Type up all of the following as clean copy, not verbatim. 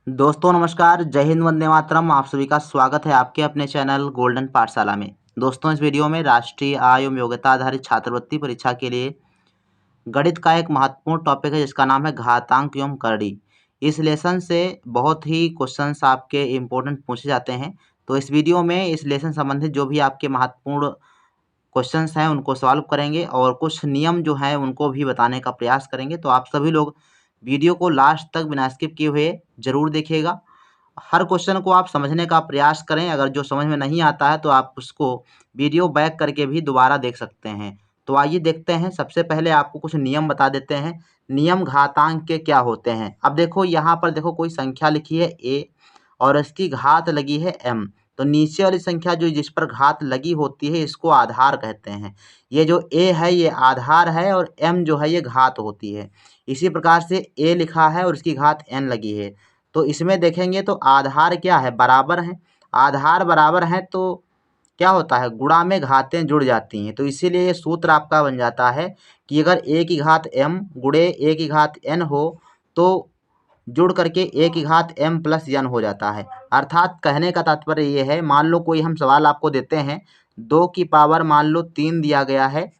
दोस्तों नमस्कार, जय हिंद, वंदे मातरम। आप सभी का स्वागत है आपके अपने चैनल गोल्डन पाठशाला में। दोस्तों इस वीडियो में राष्ट्रीय आय एवं योग्यता आधारित छात्रवृत्ति परीक्षा के लिए गणित का एक महत्वपूर्ण टॉपिक है जिसका नाम है घातांक एवं करड़ी। इस लेसन से बहुत ही क्वेश्चंस आपके इम्पोर्टेंट पूछे जाते हैं। तो इस वीडियो में इस लेसन संबंधित जो भी आपके महत्वपूर्ण क्वेश्चंस हैं उनको सॉल्व करेंगे और कुछ नियम जो हैं उनको भी बताने का प्रयास करेंगे। तो आप सभी लोग वीडियो को लास्ट तक बिना स्किप किए हुए जरूर देखिएगा। हर क्वेश्चन को आप समझने का प्रयास करें। अगर जो समझ में नहीं आता है तो आप उसको वीडियो बैक करके भी दोबारा देख सकते हैं। तो आइए देखते हैं। सबसे पहले आपको कुछ नियम बता देते हैं। नियम घातांक के क्या होते हैं। अब देखो यहाँ पर देखो कोई संख्या लिखी है a और इसकी घात लगी है m। तो नीचे वाली संख्या जो जिस पर घात लगी होती है इसको आधार कहते हैं। ये जो a है ये आधार है और m जो है ये घात होती है। इसी प्रकार से a लिखा है और इसकी घात n लगी है। तो इसमें देखेंगे तो आधार क्या है, बराबर है। आधार बराबर है तो क्या होता है, गुणा में घातें जुड़ जाती हैं। तो इसीलिए ये सूत्र आपका बन जाता है कि अगर a की घात m गुणे a की घात n हो तो जुड़ करके a की घात m प्लस n हो जाता है। अर्थात कहने का तात्पर्य ये है, मान लो कोई हम सवाल आपको देते हैं, 2 की पावर मान लो 3 दिया गया है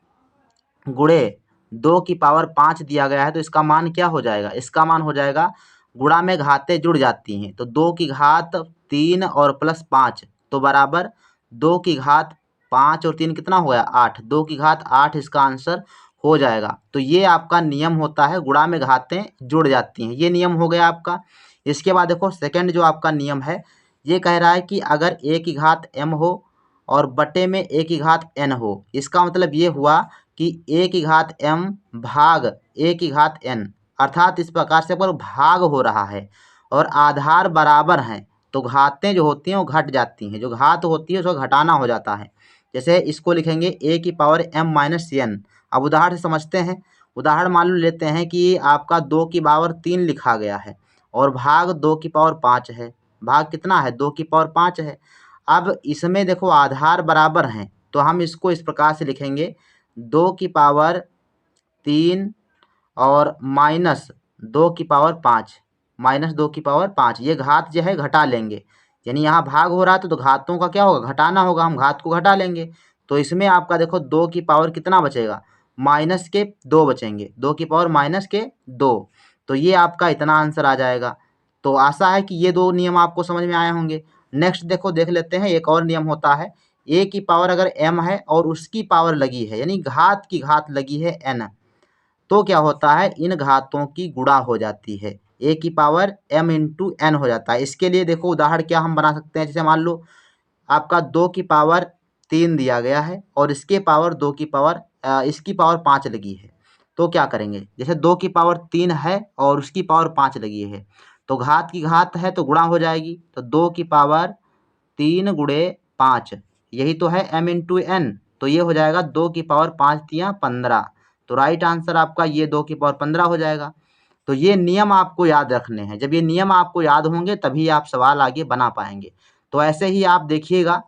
गुणे 2 की पावर 5 दिया गया है, तो इसका मान क्या हो जाएगा, इसका मान हो जाएगा, गुणा में घातें जुड़ जाती हैं तो 2 की घात 3 और प्लस 5 तो बराबर 2 की घात 5 और 3 कितना हो गया 8, 2 की घात 8 इसका आंसर हो जाएगा। तो ये आपका नियम होता है, गुणा में घातें जुड़ जाती हैं, ये नियम हो गया आपका। इसके बाद देखो सेकंड जो आपका नियम है, ये कह रहा है कि अगर a की घात m हो और बटे में a की घात n हो, इसका मतलब ये हुआ कि a की घात m भाग a की घात n, अर्थात इस प्रकार से पर भाग हो रहा है और आधार बराबर हैं तो घातें जो होती हैं वो घट जाती हैं। जो घात होती है उसको घटाना हो जाता है। जैसे इसको लिखेंगे a की पावर m माइनस n। अब उदाहरण से समझते हैं। उदाहरण मान लो लेते हैं कि आपका 2 की पावर 3 लिखा गया है और भाग 2 की पावर 5 है। भाग कितना है, 2 की पावर 5 है। अब इसमें देखो आधार बराबर हैं तो हम इसको इस प्रकार से लिखेंगे, 2 की पावर 3 और माइनस 2 की पावर 5, माइनस 2 की पावर 5, ये घात जो है घटा लेंगे। यानी यहाँ भाग हो रहा है तो घातों का क्या होगा, घटाना होगा, हम घात को घटा लेंगे। तो इसमें आपका देखो 2 की पावर कितना बचेगा, माइनस के 2 बचेंगे, 2 की पावर माइनस के 2। तो ये आपका इतना आंसर आ जाएगा। तो आशा है कि ये दो नियम आपको समझ में आए होंगे। नेक्स्ट देखो देख लेते हैं, एक और नियम होता है, a की पावर अगर m है और उसकी पावर लगी है यानी घात की घात लगी है n, तो क्या होता है, इन घातों की गुणा हो जाती है, a की पावर m इंटू n हो जाता है। इसके लिए देखो उदाहरण क्या हम बना सकते हैं, जैसे मान लो आपका 2 की पावर 3 दिया गया है और इसके पावर 2 की पावर इसकी पावर 5 लगी है। तो क्या करेंगे, जैसे 2 की पावर 3 है और उसकी पावर 5 लगी है तो घात की घात है तो गुणा हो जाएगी। तो 2 की पावर 3 गुणे 5, यही तो है m इंटू n। तो ये हो जाएगा 2 की पावर 5 तियाँ 15। तो राइट आंसर आपका ये 2 की पावर 15 हो जाएगा। तो ये नियम आपको याद रखने हैं। जब ये नियम आपको याद होंगे तभी आप सवाल आगे बना पाएंगे। तो ऐसे ही आप देखिएगा,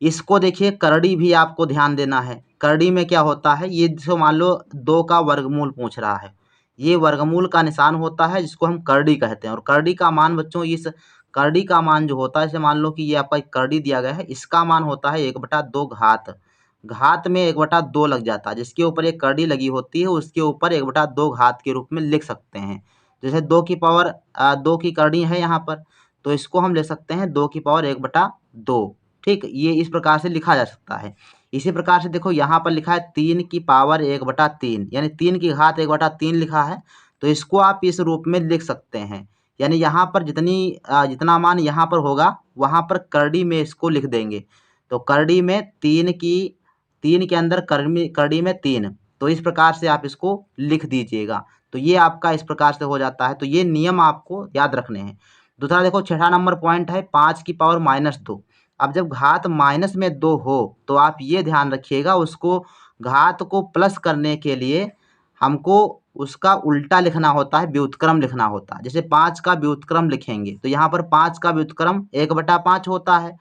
इसको देखिए करड़ी भी आपको ध्यान देना है। करड़ी में क्या होता है, ये जो मान लो 2 का वर्गमूल पूछ रहा है, ये वर्गमूल का निशान होता है जिसको हम करड़ी कहते हैं। और करड़ी का मान बच्चों, इस करड़ी का मान जो होता है, जैसे मान लो कि ये आपका एक करड़ी दिया गया है, इसका मान होता है 1/2 घात। घात में 1/2 लग जाता है, जिसके ऊपर एक करड़ी लगी होती है उसके ऊपर 1/2 घात के रूप में लिख सकते हैं। जैसे 2 की पावर 2 की करड़ी है यहाँ पर, तो इसको हम ले सकते हैं 2 की पावर 1/2। ठीक, ये इस प्रकार से लिखा जा सकता है। इसी प्रकार से देखो यहाँ पर लिखा है 3 की पावर 1/3, यानी 3 की घात 1/3 लिखा है, तो इसको आप इस रूप में लिख सकते हैं। यानी यहाँ पर जितना मान यहाँ पर होगा वहाँ पर करड़ी में इसको लिख देंगे। तो करड़ी में 3 के अंदर करड़ी में 3, तो इस प्रकार से आप इसको लिख दीजिएगा। तो ये आपका इस प्रकार से हो जाता है। तो ये नियम आपको याद रखने हैं। दूसरा देखो छठा नंबर पॉइंट है 5 की पावर -2। अब जब घात माइनस में 2 हो तो आप ये ध्यान रखिएगा, उसको घात को प्लस करने के लिए हमको उसका उल्टा लिखना होता है, व्युत्क्रम लिखना होता है। जैसे 5 का व्युत्क्रम लिखेंगे तो यहाँ पर 5 का व्युत्क्रम 1/5 होता है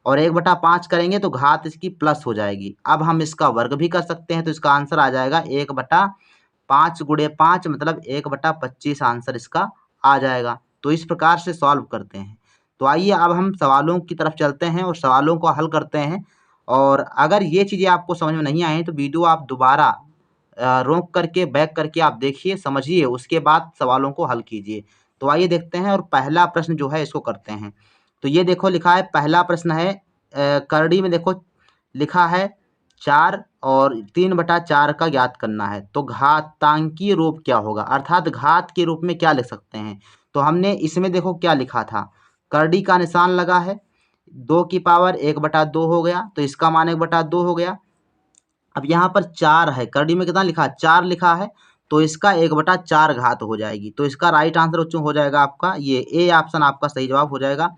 और 1/5 करेंगे तो घात इसकी प्लस हो जाएगी। अब हम इसका वर्ग भी कर सकते हैं तो इसका आंसर आ जाएगा 1/5 गुणे 5 मतलब 1/25 आंसर इसका आ जाएगा। तो इस प्रकार से सॉल्व करते हैं। तो आइए अब हम सवालों की तरफ चलते हैं और सवालों को हल करते हैं। और अगर ये चीज़ें आपको समझ में नहीं आए तो वीडियो आप दोबारा रोक करके बैक करके आप देखिए, समझिए, उसके बाद सवालों को हल कीजिए। तो आइए देखते हैं और पहला प्रश्न जो है इसको करते हैं। तो ये देखो लिखा है, पहला प्रश्न है करड़ी में देखो लिखा है 4 और 3/4 का ज्ञात करना है। तो घातांकीय रूप क्या होगा, अर्थात घात के रूप में क्या लिख सकते हैं। तो हमने इसमें देखो क्या लिखा था, करड़ी का निशान लगा है, 2 की पावर 1/2 हो गया, तो इसका मान 1/2 हो गया। अब यहाँ पर 4 है, करड़ी में कितना लिखा है, 4 लिखा है, तो इसका 1/4 घात हो जाएगी। तो इसका राइट आंसर बच्चों हो जाएगा आपका ये ए ऑप्शन, आपका सही जवाब हो जाएगा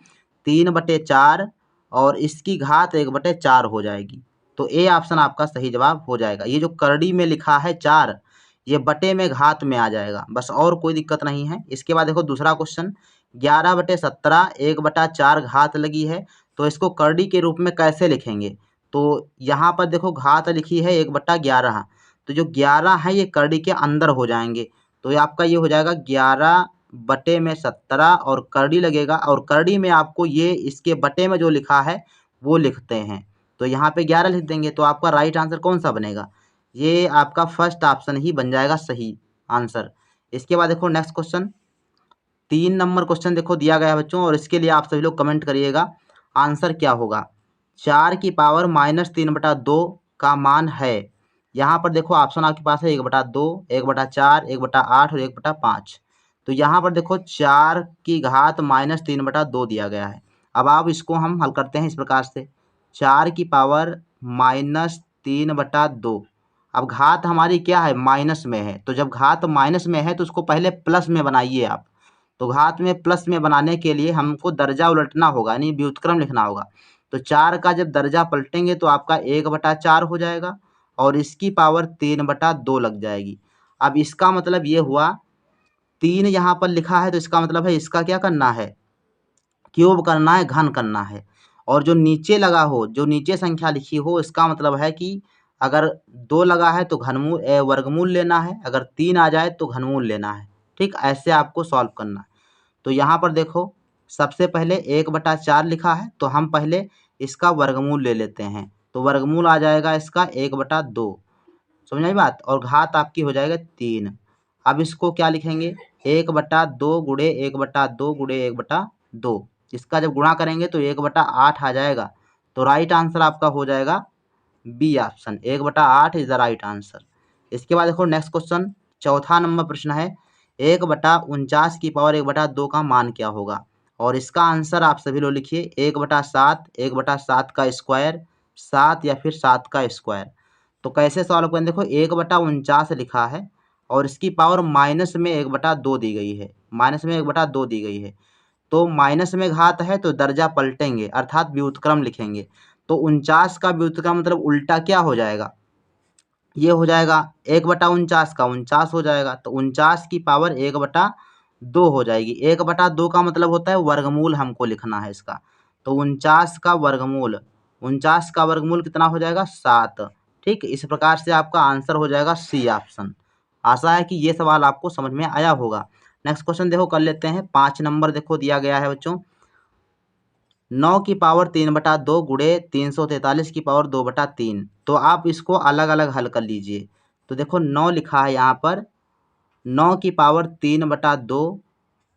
3/4 और इसकी घात 1/4 हो जाएगी। तो ए ऑप्शन आपका सही जवाब हो जाएगा। ये जो करड़ी में लिखा है 4, ये बटे में घात में आ जाएगा, बस और कोई दिक्कत नहीं है। इसके बाद देखो दूसरा क्वेश्चन, 11/17 1/4 घात लगी है, तो इसको करड़ी के रूप में कैसे लिखेंगे। तो यहाँ पर देखो घात लिखी है 1/11, तो जो 11 है ये करड़ी के अंदर हो जाएंगे। तो ये आपका ये हो जाएगा 11/17 और करड़ी लगेगा, और करड़ी में आपको ये इसके बटे में जो लिखा है वो लिखते हैं। तो यहाँ पे 11 लिख देंगे, तो आपका राइट आंसर कौन सा बनेगा, ये आपका फर्स्ट ऑप्शन ही बन जाएगा सही आंसर। इसके बाद देखो नेक्स्ट क्वेश्चन, 3 नंबर क्वेश्चन देखो दिया गया है बच्चों, और इसके लिए आप सभी लोग कमेंट करिएगा आंसर क्या होगा। 4 की पावर -3/2 का मान है। यहाँ पर देखो ऑप्शन आपके पास है 1/2, 1/4, 1/8 और 1/5। तो यहाँ पर देखो 4 की घात -3/2 दिया गया है। अब आप इसको हम हल करते हैं इस प्रकार से, 4 की पावर -3/2। अब घात हमारी क्या है, माइनस में है, तो जब घात माइनस में है तो उसको पहले प्लस में बनाइए आप। तो घात में प्लस में बनाने के लिए हमको दर्जा उलटना होगा, यानी व्युत्क्रम लिखना होगा। तो 4 का जब दर्जा पलटेंगे तो आपका 1/4 हो जाएगा और इसकी पावर 3/2 लग जाएगी। अब इसका मतलब ये हुआ, 3 यहाँ पर लिखा है तो इसका मतलब है इसका क्या करना है, क्यूब करना है, घन करना है। और जो नीचे लगा हो, जो नीचे संख्या लिखी हो, इसका मतलब है कि अगर 2 लगा है तो वर्गमूल लेना है, अगर 3 आ जाए तो घनमूल लेना है। ठीक, ऐसे आपको सॉल्व करना है। तो यहाँ पर देखो सबसे पहले 1/4 लिखा है, तो हम पहले इसका वर्गमूल ले लेते हैं। तो वर्गमूल आ जाएगा इसका 1/2, समझ आई बात, और घात आपकी हो जाएगा 3। अब इसको क्या लिखेंगे, 1/2 गुणे 1/2 गुणे 1/2। इसका जब गुणा करेंगे तो 1/8 आ जाएगा। तो राइट आंसर आपका हो जाएगा B option, 1/8 is the right answer. इसके बाद देखो नेक्स्ट क्वेश्चन, चौथा नंबर प्रश्न है, 1/49 की पावर 1/2 का मान क्या होगा। और इसका आंसर आप सभी लोग लिखिए 1/7, 1/7 का स्क्वायर, 7 या फिर 7 का स्क्वायर। तो कैसे सॉल्व करें, देखो 1/49 लिखा है और इसकी पावर माइनस में 1/2 दी गई है, माइनस में 1/2 दी गई है। तो माइनस में घात है तो दर्जा पलटेंगे, अर्थात व्युत्क्रम लिखेंगे। तो 49 का व्युत्क्रम मतलब उल्टा क्या हो जाएगा, ये हो जाएगा 1/49 का 49 हो जाएगा। तो 49 की पावर 1/2 हो जाएगी। 1/2 का मतलब होता है वर्गमूल, हमको लिखना है इसका। तो 49 का वर्गमूल कितना हो जाएगा, 7। ठीक, इस प्रकार से आपका आंसर हो जाएगा सी ऑप्शन। आशा है कि ये सवाल आपको समझ में आया होगा। नेक्स्ट क्वेश्चन देखो कर लेते हैं, 5 नंबर देखो दिया गया है बच्चों, 9 की पावर 3/2 गुणे 343 की पावर 2/3। तो आप इसको अलग अलग हल कर लीजिए। तो देखो 9 लिखा है यहाँ पर, 9 की पावर 3/2।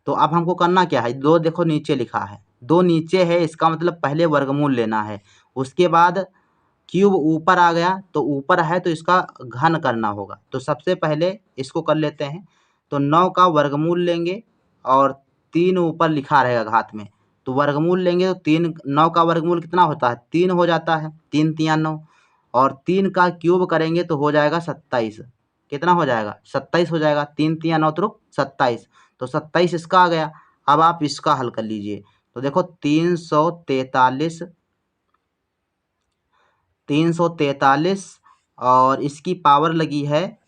तो अब हमको करना क्या है, 2 देखो नीचे लिखा है, 2 नीचे है, इसका मतलब पहले वर्गमूल लेना है। उसके बाद क्यूब ऊपर आ गया, तो ऊपर है तो इसका घन करना होगा। तो सबसे पहले इसको कर लेते हैं। तो 9 का वर्गमूल लेंगे और 3 ऊपर लिखा रहेगा घात में, तो वर्गमूल लेंगे तो 3, 9 का वर्गमूल कितना होता है, 3 हो जाता है, 3 3 9, और 3 का क्यूब करेंगे तो हो जाएगा 27। कितना हो जाएगा, 27 हो जाएगा, 3 3 9 तो 27। तो 27 इसका आ गया। अब आप इसका हल कर लीजिए। तो देखो 343 और इसकी पावर लगी है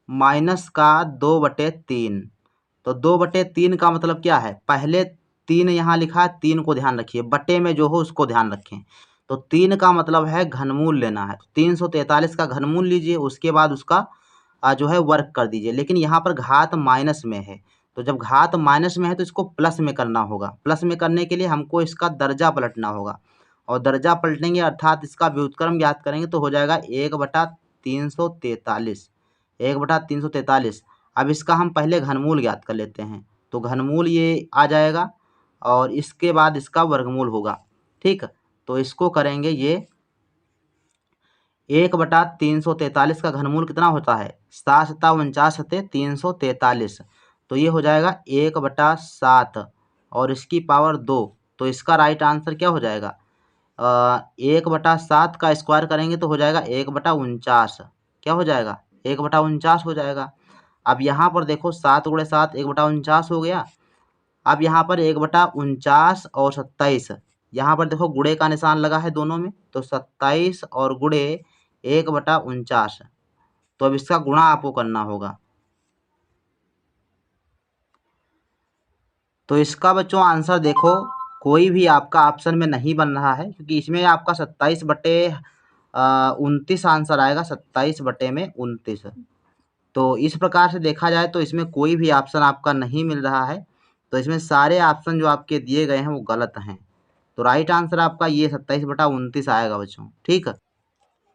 माइनस का 2/3। तो 2/3 का मतलब क्या है, पहले 3 यहाँ लिखा है, 3 को ध्यान रखिए, बटे में जो हो उसको ध्यान रखें। तो 3 का मतलब है घनमूल लेना है, 343 का घनमूल लीजिए, उसके बाद उसका जो है वर्क कर दीजिए। लेकिन यहाँ पर घात माइनस में है, तो जब घात माइनस में है तो इसको प्लस में करना होगा। प्लस में करने के लिए हमको इसका दर्जा पलटना होगा, और दर्जा पलटेंगे अर्थात इसका व्युत्क्रम ज्ञात करेंगे तो हो जाएगा 1/343। 1/343। अब इसका हम पहले घनमूल ज्ञात कर लेते हैं। तो घनमूल ये आ जाएगा और इसके बाद इसका वर्गमूल होगा। ठीक, तो इसको करेंगे ये 1/343 का घनमूल कितना होता है? 7×7=49 तो ये हो जाएगा 1/7 और इसकी पावर 2। तो इसका राइट आंसर क्या हो जाएगा? 1/7 का स्क्वायर करेंगे तो हो जाएगा 1/49। क्या हो जाएगा? 1/49 हो जाएगा। अब यहाँ पर देखो 7 × 7 1/49 हो गया। अब यहाँ पर 1/49 और 27, यहाँ पर देखो गुणे का निशान लगा है दोनों में, तो 27 और गुणे 1/49। तो अब इसका गुणा आपको करना होगा। तो इसका बच्चों आंसर देखो कोई भी आपका ऑप्शन में नहीं बन रहा है, क्योंकि इसमें आपका 27/29 आंसर आएगा। 27/29। तो इस प्रकार से देखा जाए तो इसमें कोई भी ऑप्शन आपका नहीं मिल रहा है। तो इसमें सारे ऑप्शन जो आपके दिए गए हैं वो गलत हैं। तो राइट आंसर आपका ये 27/29 आएगा बच्चों। ठीक है,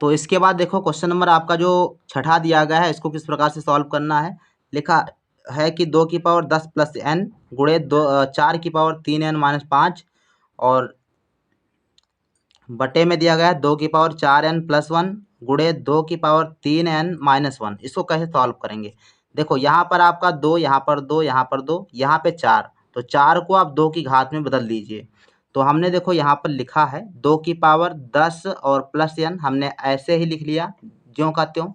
तो इसके बाद देखो क्वेश्चन नंबर आपका जो छठा दिया गया है, इसको किस प्रकार से सॉल्व करना है। लिखा है कि 2 की पावर 10 + n गुणे 4 की पावर 3n - 5 और बटे में दिया गया है 2 की पावर 4n + 1 गुणे 2 की पावर 3n - 1। इसको कैसे सॉल्व करेंगे? देखो यहाँ पर आपका 2, यहाँ पर 2, यहाँ पर 2, यहाँ पे 4। तो 4 को आप 2 की घात में बदल दीजिए। तो हमने देखो यहाँ पर लिखा है 2 की पावर 10 और +n, हमने ऐसे ही लिख लिया ज्यों का त्यों।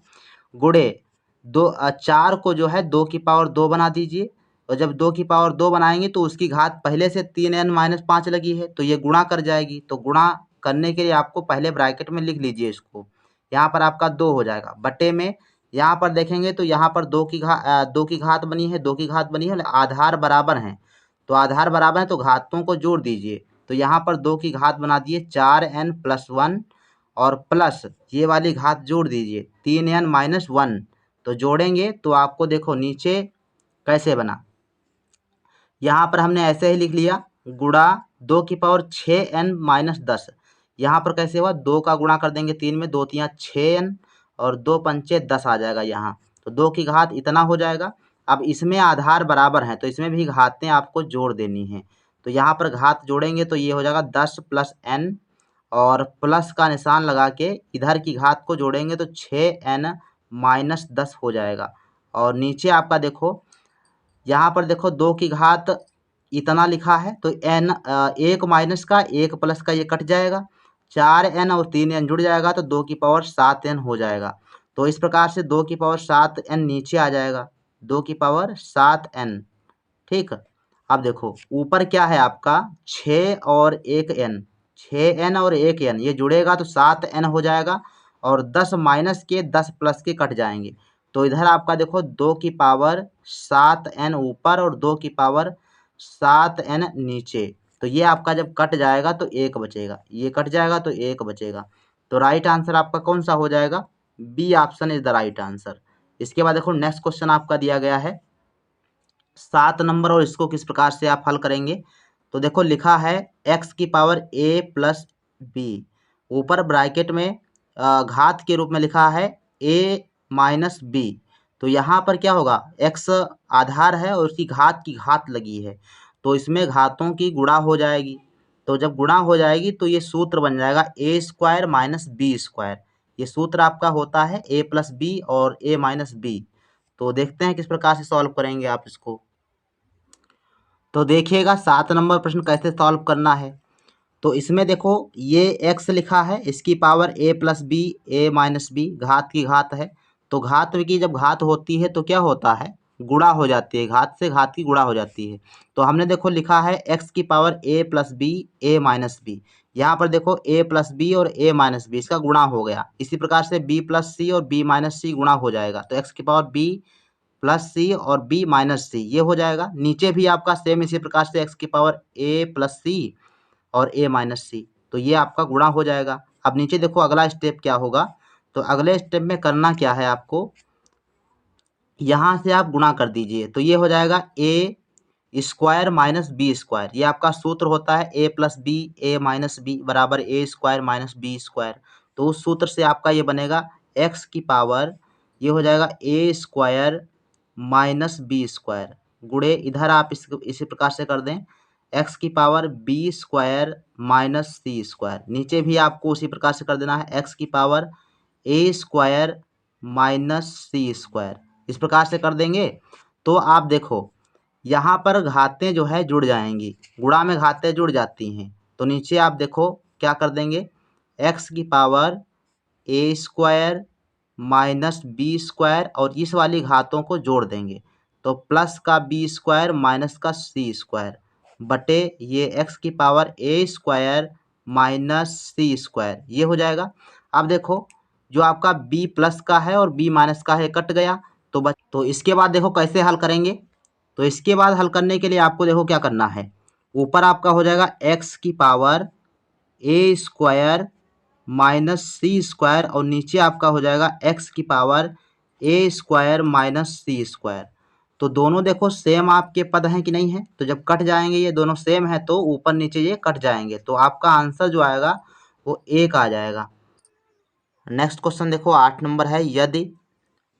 गुणे 4 को जो है 2 की पावर 2 बना दीजिए, और जब 2 की पावर 2 बनाएंगे तो उसकी घात पहले से 3n - 5 लगी है, तो ये गुणा कर जाएगी। तो गुणा करने के लिए आपको पहले ब्रैकेट में लिख लीजिए इसको। यहाँ पर आपका 2 हो जाएगा। बटे में यहाँ पर देखेंगे तो यहाँ पर 2 की घात बनी है, 2 की घात बनी है, आधार बराबर हैं। तो आधार बराबर है तो घातों को जोड़ दीजिए। तो यहाँ पर 2 की घात बना दिए 4n + 1 और प्लस ये वाली घात जोड़ दीजिए 3n - 1। तो जोड़ेंगे तो आपको देखो नीचे कैसे बना। यहाँ पर हमने ऐसे ही लिख लिया गुणा 2 की पावर 6n - 10। यहाँ पर कैसे हुआ? 2 का गुणा कर देंगे 3 में, 2 × 3 = 6n और 2 × 5 = 10 आ जाएगा यहाँ। तो 2 की घात इतना हो जाएगा। अब इसमें आधार बराबर हैं तो इसमें भी घातें आपको जोड़ देनी हैं। तो यहाँ पर घात जोड़ेंगे तो ये हो जाएगा 10 + n और प्लस का निशान लगा के इधर की घात को जोड़ेंगे तो 6n - 10 हो जाएगा। और नीचे आपका देखो यहाँ पर देखो 2 की घात इतना लिखा है तो n, एक माइनस का एक प्लस का ये कट जाएगा, 4n और 3n जुड़ जाएगा तो 2 की पावर 7n हो जाएगा। तो इस प्रकार से 2 की पावर 7n नीचे आ जाएगा, 2 की पावर 7n। ठीक, अब देखो ऊपर क्या है आपका 6 और 1n, 6n और 1n ये जुड़ेगा तो 7n हो जाएगा, और 10 माइनस के 10 प्लस के कट जाएंगे। तो इधर आपका देखो 2 की पावर 7n ऊपर और 2 की पावर 7n नीचे। तो ये आपका जब कट जाएगा तो 1 बचेगा, ये कट जाएगा तो 1 बचेगा। तो राइट आंसर आपका कौन सा हो जाएगा? B option is the right answer. इसके बाद देखो नेक्स्ट क्वेश्चन आपका दिया गया है 7 नंबर, और इसको किस प्रकार से आप हल करेंगे। तो देखो लिखा है x⁴a + b, ऊपर ब्रैकेट में घात के रूप में लिखा है a - b। तो यहाँ पर क्या होगा? x आधार है और उसकी घात की घात लगी है, तो इसमें घातों की गुणा हो जाएगी। तो जब गुणा हो जाएगी तो ये सूत्र बन जाएगा a² - b²। ये सूत्र आपका होता है a + b और a - b। तो देखते हैं किस प्रकार से सॉल्व करेंगे आप इसको। तो देखिएगा 7 नंबर प्रश्न कैसे सॉल्व करना है। तो इसमें देखो ये x लिखा है, इसकी power a + b, a - b, घात की घात है। तो घात की जब घात होती है तो क्या होता है? गुणा हो जाती है, घात से घात की गुणा हो जाती है। तो हमने देखो लिखा है x⁴a + b, a - b। यहाँ पर देखो a + b और a - b इसका गुणा हो गया। इसी प्रकार से b + c और b - c गुणा हो जाएगा, तो x⁴b + c और b - c ये हो जाएगा। नीचे भी आपका सेम इसी प्रकार से x⁴a + c और a - c, तो ये आपका गुणा हो जाएगा। अब नीचे देखो अगला स्टेप क्या होगा। तो अगले स्टेप में करना क्या है आपको, यहाँ से आप गुणा कर दीजिए तो ये हो जाएगा ए स्क्वायर माइनस बी स्क्वायर। ये आपका सूत्र होता है ए प्लस बी ए माइनस बी बराबर ए स्क्वायर माइनस बी स्क्वायर। तो उस सूत्र से आपका ये बनेगा एक्स की पावर, ये हो जाएगा ए स्क्वायर माइनस बी स्क्वायर गुणे इधर आप इसी प्रकार से कर दें एक्स की पावर बी स्क्वायर माइनस सी स्क्वायर। नीचे भी आपको उसी प्रकार से कर देना है एक्स की पावर ए स्क्वायर माइनस सी स्क्वायर। इस प्रकार से कर देंगे तो आप देखो यहाँ पर घातें जो है जुड़ जाएंगी, गुणा में घातें जुड़ जाती हैं। तो नीचे आप देखो क्या कर देंगे एक्स की पावर ए स्क्वायर माइनस बी स्क्वायर और इस वाली घातों को जोड़ देंगे तो प्लस का बी स्क्वायर माइनस का सी स्क्वायर बटे ये एक्स की पावर ए स्क्वायर माइनस सी स्क्वायर ये हो जाएगा। अब देखो जो आपका b प्लस का है और b माइनस का है कट गया तो इसके बाद देखो कैसे हल करेंगे। तो इसके बाद हल करने के लिए आपको देखो क्या करना है, ऊपर आपका हो जाएगा x की पावर ए स्क्वायर माइनस सी स्क्वायर और नीचे आपका हो जाएगा x की पावर ए स्क्वायर माइनस सी स्क्वायर। तो दोनों देखो सेम आपके पद हैं कि नहीं है, तो जब कट जाएंगे ये दोनों सेम है तो ऊपर नीचे ये कट जाएंगे तो आपका आंसर जो आएगा वो 1 आ जाएगा। नेक्स्ट क्वेश्चन देखो 8 नंबर है, यदि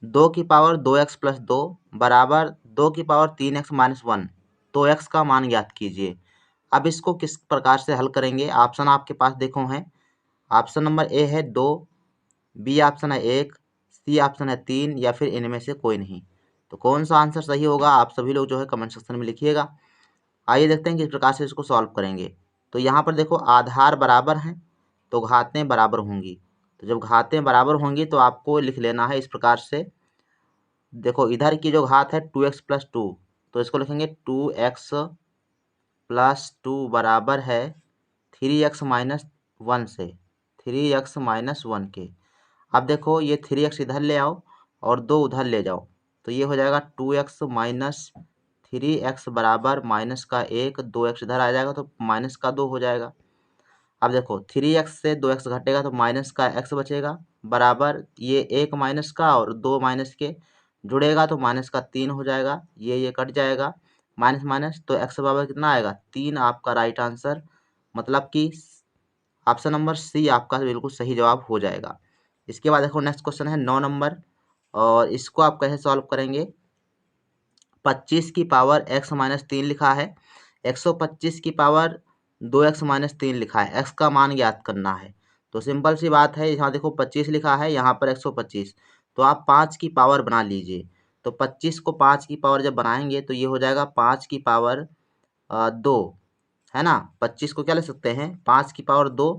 2 की पावर 2x प्लस 2 बराबर 2 की पावर 3x माइनस 1 तो x का मान ज्ञात कीजिए। अब इसको किस प्रकार से हल करेंगे, ऑप्शन आपके पास देखो हैं। ऑप्शन नंबर ए है 2, बी ऑप्शन है 1, सी ऑप्शन है 3 या फिर इनमें से कोई नहीं। तो कौन सा आंसर सही होगा आप सभी लोग जो है कमेंट सेक्शन में लिखिएगा। आइए देखते हैं किस प्रकार से इसको सॉल्व करेंगे। तो यहाँ पर देखो आधार बराबर हैं तो घातें बराबर होंगी। तो जब घातें बराबर होंगी तो आपको लिख लेना है इस प्रकार से। देखो इधर की जो घात है 2x प्लस 2 तो इसको लिखेंगे 2x प्लस 2 बराबर है 3x माइनस 1 से 3x माइनस 1 के। अब देखो ये 3x इधर ले आओ और 2 उधर ले जाओ तो ये हो जाएगा 2x माइनस 3x बराबर माइनस का 1, 2x इधर आ जाएगा तो माइनस का 2 हो जाएगा। अब देखो 3x से 2x घटेगा तो माइनस का x बचेगा बराबर ये 1 माइनस का और 2 माइनस के जुड़ेगा तो माइनस का 3 हो जाएगा, ये कट जाएगा माइनस माइनस तो x बराबर कितना आएगा 3 आपका राइट आंसर, मतलब कि ऑप्शन नंबर सी आपका बिल्कुल सही जवाब हो जाएगा। इसके बाद देखो नेक्स्ट क्वेश्चन है 9 नंबर और इसको आप कैसे सॉल्व करेंगे। 25 की पावर x माइनस 3 लिखा है, 125 की पावर 2x माइनस 3 लिखा है, x का मान ज्ञात करना है। तो सिंपल सी बात है, यहाँ देखो 25 लिखा है यहाँ पर 125 तो आप 5 की पावर बना लीजिए। तो 25 को 5 की पावर जब बनाएंगे तो ये हो जाएगा 5 की पावर 2 है ना। 25 को क्या ले सकते हैं 5 की पावर 2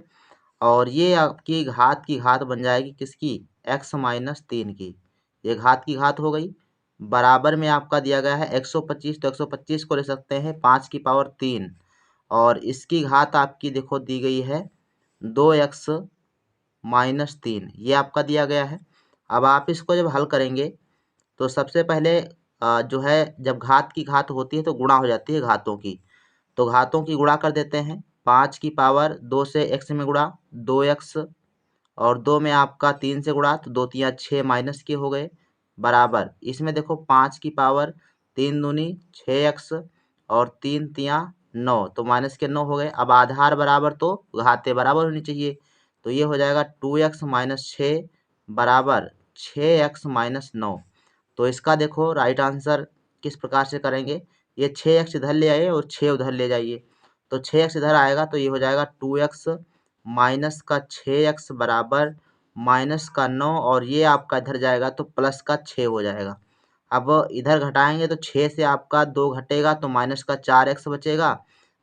और ये आपकी घात की घात बन जाएगी किसकी x माइनस 3 की, ये घात की घात हो गई। बराबर में आपका दिया गया है 125 तो 125 को ले सकते हैं 5 की पावर 3 और इसकी घात आपकी देखो दी गई है 2x माइनस 3 ये आपका दिया गया है। अब आप इसको जब हल करेंगे तो सबसे पहले जो है जब घात की घात होती है तो गुणा हो जाती है घातों की, तो घातों की गुणा कर देते हैं। 5 की पावर 2 से x में गुणा 2x और 2 में आपका 3 से गुणा तो 2 तिया 6 माइनस के हो गए बराबर इसमें देखो 5 की पावर 3 दूनी 6x और 3 तिया 9 तो माइनस के 9 हो गए। अब आधार बराबर तो घातें बराबर होनी चाहिए तो ये हो जाएगा 2x माइनस 6 बराबर 6x माइनस 9। तो इसका देखो राइट आंसर किस प्रकार से करेंगे, ये 6x इधर ले आइए और 6 उधर ले जाइए तो 6x इधर आएगा तो ये हो जाएगा 2x माइनस का 6x बराबर माइनस का 9 और ये आपका इधर जाएगा तो प्लस का 6 हो जाएगा। अब इधर घटाएंगे तो 6 से आपका 2 घटेगा तो माइनस का 4x बचेगा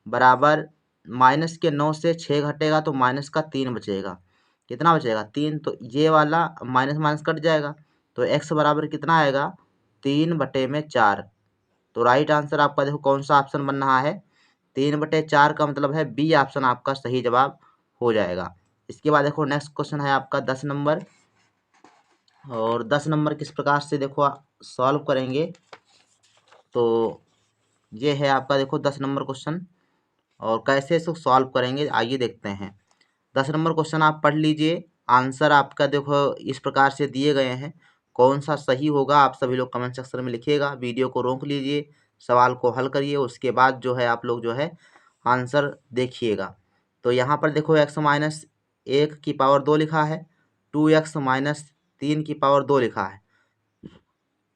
बराबर माइनस के 9 से 6 घटेगा तो माइनस का 3 बचेगा, कितना बचेगा 3 तो ये वाला माइनस माइनस कट जाएगा तो x बराबर कितना आएगा 3/4। तो राइट आंसर आपका देखो कौन सा ऑप्शन बन रहा है 3/4 का मतलब है बी ऑप्शन आपका सही जवाब हो जाएगा। इसके बाद देखो नेक्स्ट क्वेश्चन है आपका 10 नंबर और 10 नंबर किस प्रकार से देखो सॉल्व करेंगे। तो ये है आपका देखो 10 नंबर क्वेश्चन और कैसे इसको सॉल्व करेंगे आइए देखते हैं। 10 नंबर क्वेश्चन आप पढ़ लीजिए, आंसर आपका देखो इस प्रकार से दिए गए हैं कौन सा सही होगा आप सभी लोग कमेंट सेक्शन में लिखिएगा। वीडियो को रोक लीजिए, सवाल को हल करिए, उसके बाद जो है आप लोग जो है आंसर देखिएगा। तो यहाँ पर देखो x-1 की पावर 2 लिखा है, 2x-3 की पावर 2 लिखा है।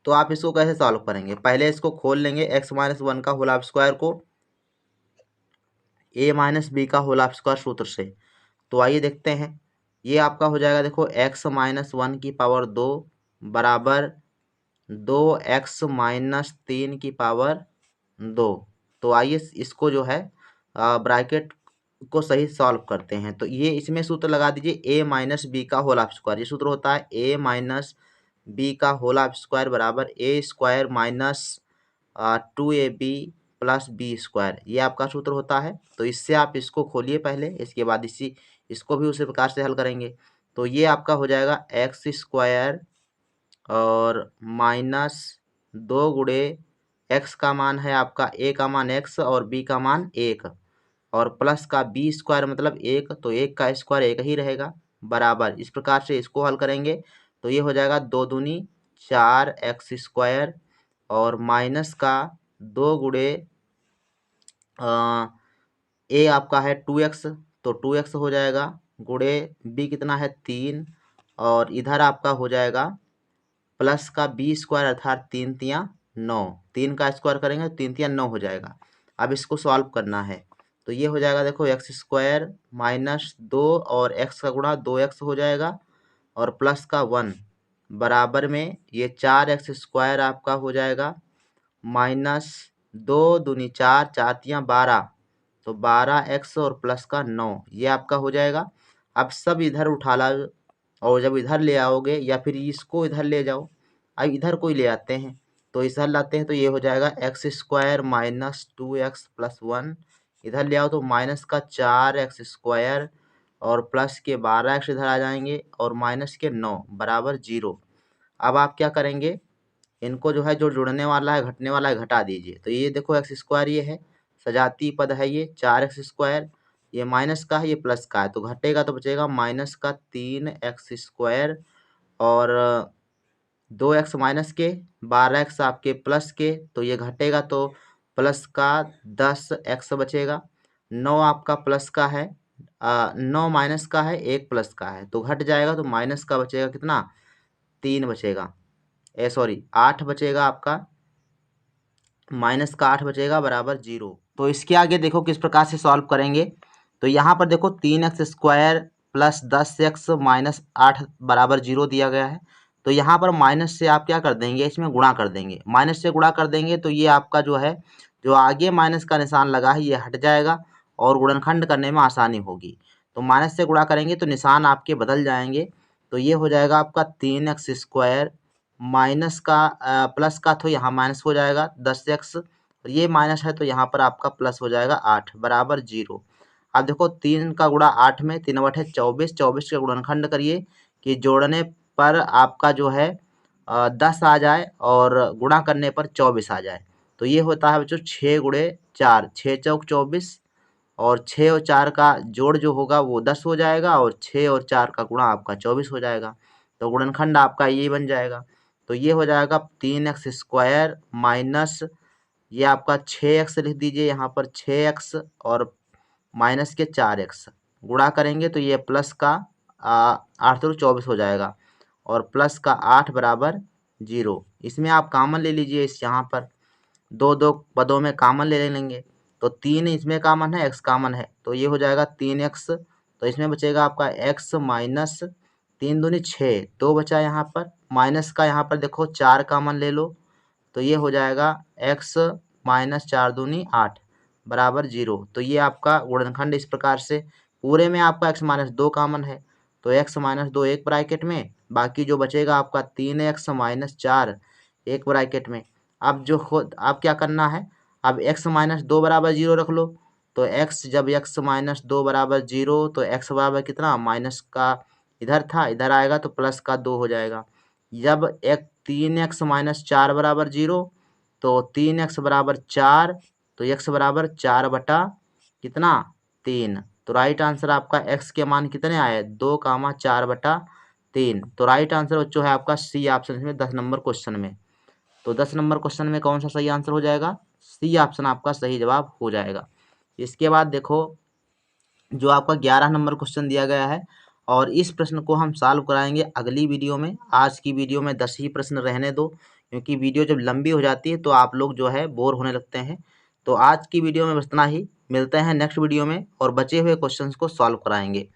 तो आप इसको कैसे सॉल्व करेंगे? पहले इसको खोल लेंगे x-1 का होल स्क्वायर को a-b का होल स्क्वायर सूत्र से। तो आइए देखते हैं, ये आपका हो जाएगा देखो x-1 की पावर 2 बराबर 2x-3 की पावर 2। तो आइए इसको जो है ब्रैकेट को सही सॉल्व करते हैं। तो ये इसमें सूत्र लगा दीजिए a-b का होल स्क्वायर। ये सूत्र होता है a-b का होल स्क्वायर बराबर a² minus 2ab plus B square. ये आपका सूत्र होता है। तो इससे आप इसको खोलिए पहले, इसके बाद इसको भी उसी प्रकार से हल करेंगे। तो ये आपका हो जाएगा x² और माइनस 2 गुणे x का मान है आपका a का मान x और b का मान 1 और प्लस का b स्क्वायर मतलब 1, तो 1 का स्क्वायर 1 ही रहेगा बराबर। इस प्रकार से इसको हल करेंगे तो ये हो जाएगा 2 दूनी 4x² और माइनस का 2 गुणे a आपका है 2x, तो 2x हो जाएगा गुणे b कितना है 3 और इधर आपका हो जाएगा प्लस का b स्क्वायर अर्थात 3 तियाँ 9। 3 का स्क्वायर करेंगे तो 3 तियाँ 9 हो जाएगा। अब इसको सॉल्व करना है तो ये हो जाएगा देखो x² माइनस 2 और x का गुणा 2x हो जाएगा और प्लस का 1 बराबर में ये 4x² आपका हो जाएगा माइनस 2 दूनी 4, 4 तियाँ 12, तो 12x और प्लस का 9 ये आपका हो जाएगा। अब सब इधर उठा लाओ और जब इधर ले आओगे या फिर इसको इधर ले जाओ, अब इधर कोई ले आते हैं तो इधर लाते हैं तो ये हो जाएगा x² माइनस 2x प्लस 1। इधर ले आओ तो माइनस का 4x² और प्लस के 12x इधर आ जाएंगे और माइनस के 9 बराबर 0। अब आप क्या करेंगे, इनको जो है जो जुड़ने वाला है घटने वाला है घटा दीजिए। तो ये देखो x² ये है सजातीय पद है, ये 4x², ये माइनस का है ये प्लस का है, तो घटेगा तो बचेगा माइनस का 3x² और 2x माइनस के 12x आपके प्लस के, तो ये घटेगा तो प्लस का 10x बचेगा। 9 आपका प्लस का है, 9 माइनस का है, 1 प्लस का है, तो घट जाएगा तो माइनस का बचेगा कितना 3 बचेगा, सॉरी 8 बचेगा आपका, माइनस का 8 बचेगा बराबर 0। तो इसके आगे देखो किस प्रकार से सॉल्व करेंगे। तो यहाँ पर देखो 3x² प्लस 10x माइनस 8 बराबर 0 दिया गया है। तो यहाँ पर माइनस से आप क्या कर देंगे, इसमें गुणा कर देंगे। माइनस से गुणा कर देंगे तो ये आपका जो है जो आगे माइनस का निशान लगा है ये हट जाएगा और गुणनखंड करने में आसानी होगी। तो माइनस से गुणा करेंगे तो निशान आपके बदल जाएंगे। तो ये हो जाएगा आपका 3x² माइनस का प्लस का तो यहाँ माइनस हो जाएगा 10x और ये माइनस है तो यहाँ पर आपका प्लस हो जाएगा 8 बराबर 0। अब देखो 3 का गुणा 8 में 3 बटे 24, 24 का गुणनखंड करिए कि जोड़ने पर आपका जो है 10 आ जाए और गुणा करने पर 24 आ जाए। तो ये होता है बच्चों 6 गुणे 4, 6 चौक 24 और 6 और 4 का जोड़ जो होगा वो 10 हो जाएगा और 6 और 4 का गुणा आपका 24 हो जाएगा। तो गुणनखंड आपका ये बन जाएगा। तो ये हो जाएगा 3x² माइनस ये आपका 6x लिख दीजिए यहाँ पर 6x और माइनस के 4x गुणा करेंगे तो ये प्लस का 8 तो 24 हो जाएगा और प्लस का 8 बराबर 0। इसमें आप कॉमन ले लीजिए, इस यहाँ पर दो दो पदों में कॉमन ले लेंगे तो 3 इसमें कॉमन है, x कॉमन है तो ये हो जाएगा 3x। तो इसमें बचेगा आपका x माइनस 3 दूनी 6, 2 बचा यहाँ पर, माइनस का यहाँ पर देखो 4 कॉमन ले लो तो ये हो जाएगा x माइनस 4 दूनी 8 बराबर 0। तो ये आपका गुणनखंड इस प्रकार से, पूरे में आपका x माइनस 2 कॉमन है तो x माइनस 2 एक ब्रैकेट में, बाकी जो बचेगा आपका 3x माइनस 4 एक ब्रैकेट में। अब जो खुद आप क्या करना है, अब x माइनस 2 बराबर 0 रख लो। तो x जब x माइनस 2 बराबर 0 तो x बराबर कितना माइनस का इधर था, इधर आएगा तो प्लस का 2 हो जाएगा। जब 3x माइनस 4 बराबर 0 तो 3x बराबर 4, तो x बराबर 4 बटा कितना 3। तो राइट आंसर आपका x के मान कितने आए 2, 4 बटा 3। तो राइट आंसर बच्चों है आपका सी ऑप्शन इसमें 10 नंबर क्वेश्चन में। तो 10 नंबर क्वेश्चन में कौन सा सही आंसर हो जाएगा? सी ऑप्शन आपका सही जवाब हो जाएगा। इसके बाद देखो जो आपका 11 नंबर क्वेश्चन दिया गया है और इस प्रश्न को हम सॉल्व कराएंगे अगली वीडियो में। आज की वीडियो में 10 ही प्रश्न रहने दो, क्योंकि वीडियो जब लंबी हो जाती है तो आप लोग जो है बोर होने लगते हैं। तो आज की वीडियो में बस इतना ही, मिलते हैं नेक्स्ट वीडियो में और बचे हुए क्वेश्चंस को सॉल्व कराएंगे।